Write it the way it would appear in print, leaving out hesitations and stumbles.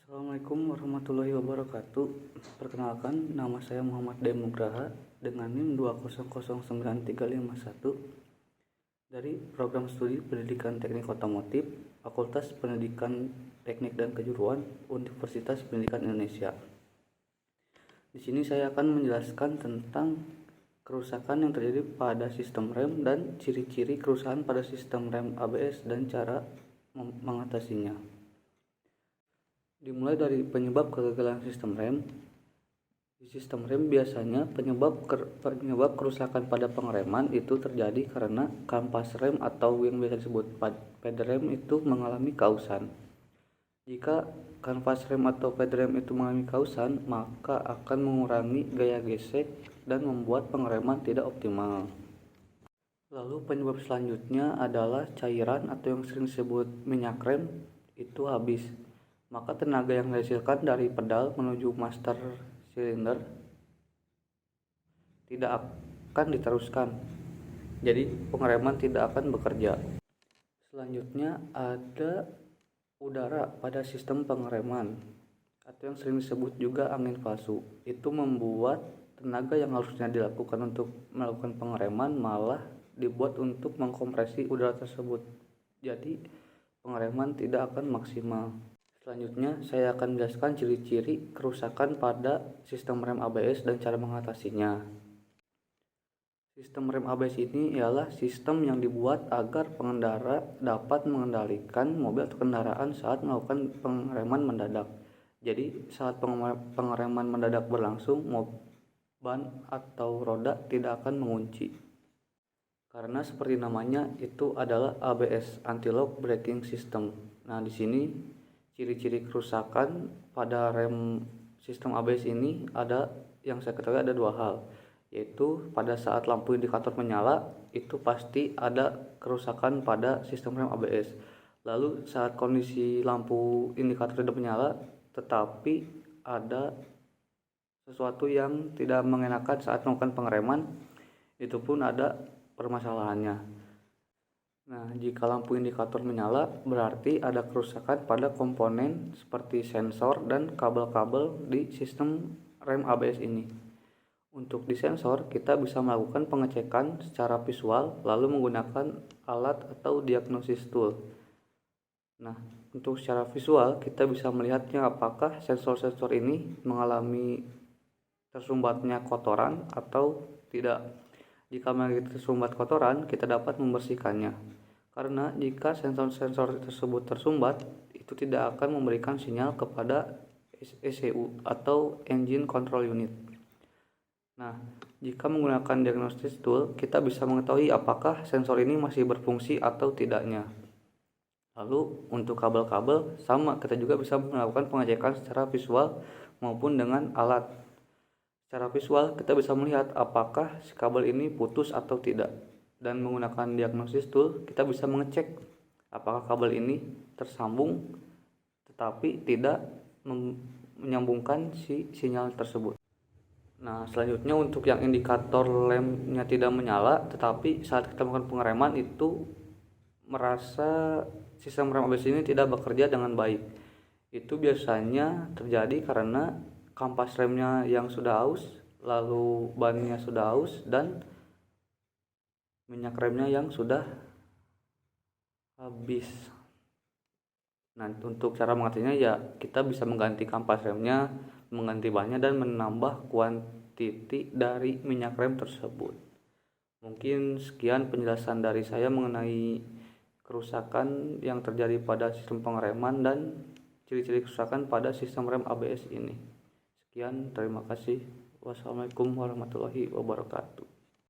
Assalamualaikum warahmatullahi wabarakatuh. Perkenalkan, nama saya Muhammad Demugraha dengan NIM 2009351 dari Program Studi Pendidikan Teknik Otomotif, Fakultas Pendidikan Teknik dan Kejuruan, Universitas Pendidikan Indonesia. Di sini saya akan menjelaskan tentang kerusakan yang terjadi pada sistem rem dan ciri-ciri kerusakan pada sistem rem ABS dan cara mengatasinya. Dimulai dari penyebab kegagalan sistem rem. Di sistem rem biasanya penyebab kerusakan pada pengereman itu terjadi karena kampas rem atau yang biasa disebut pad rem itu mengalami kausan. Jika kanvas rem atau pad rem itu mengalami kausan, maka akan mengurangi gaya gesek dan membuat pengereman tidak optimal. Lalu penyebab selanjutnya adalah cairan atau yang sering disebut minyak rem itu habis. Maka tenaga yang dihasilkan dari pedal menuju master silinder tidak akan diteruskan. Jadi pengereman tidak akan bekerja. Selanjutnya ada udara pada sistem pengereman atau yang sering disebut juga angin palsu. Itu membuat tenaga yang harusnya dilakukan untuk melakukan pengereman malah dibuat untuk mengkompresi udara tersebut. Jadi pengereman tidak akan maksimal. Selanjutnya saya akan menjelaskan ciri-ciri kerusakan pada sistem rem ABS dan cara mengatasinya. Sistem rem ABS ini ialah sistem yang dibuat agar pengendara dapat mengendalikan mobil atau kendaraan saat melakukan pengereman mendadak. Jadi saat pengereman mendadak berlangsung, ban atau roda tidak akan mengunci. Karena seperti namanya itu adalah ABS, Anti-Lock Braking System. Nah, di sini ciri-ciri kerusakan pada rem sistem ABS ini ada yang saya ketahui ada dua hal, yaitu pada saat lampu indikator menyala itu pasti ada kerusakan pada sistem rem ABS. Lalu saat kondisi lampu indikator tidak menyala tetapi ada sesuatu yang tidak mengenakan saat melakukan pengereman, itu pun ada permasalahannya. Nah, jika lampu indikator menyala, berarti ada kerusakan pada komponen seperti sensor dan kabel-kabel di sistem rem ABS ini. Untuk di sensor, kita bisa melakukan pengecekan secara visual lalu menggunakan alat atau diagnosis tool. Nah, untuk secara visual, kita bisa melihatnya apakah sensor-sensor ini mengalami tersumbatnya kotoran atau tidak. Jika tersumbat kotoran, kita dapat membersihkannya. Karena jika sensor-sensor tersebut tersumbat, itu tidak akan memberikan sinyal kepada ECU atau Engine Control Unit. Nah, jika menggunakan diagnosis tool, kita bisa mengetahui apakah sensor ini masih berfungsi atau tidaknya. Lalu untuk kabel-kabel sama, kita juga bisa melakukan pengecekan secara visual maupun dengan alat. Secara visual kita bisa melihat apakah si kabel ini putus atau tidak, dan menggunakan diagnosis tool kita bisa mengecek apakah kabel ini tersambung tetapi tidak menyambungkan si sinyal tersebut. Nah, selanjutnya untuk yang indikator lemnya tidak menyala tetapi saat kita melakukan pengereman itu merasa sistem rem ABS ini tidak bekerja dengan baik. Itu biasanya terjadi karena kampas remnya yang sudah aus, lalu bannya sudah aus, dan minyak remnya yang sudah habis. Nah, untuk cara mengatasinya ya kita bisa mengganti kampas remnya, mengganti bannya, dan menambah kuantiti dari minyak rem tersebut. Mungkin sekian penjelasan dari saya mengenai kerusakan yang terjadi pada sistem pengereman dan ciri-ciri kerusakan pada sistem rem ABS ini. Sekian, terima kasih. Wassalamualaikum warahmatullahi wabarakatuh.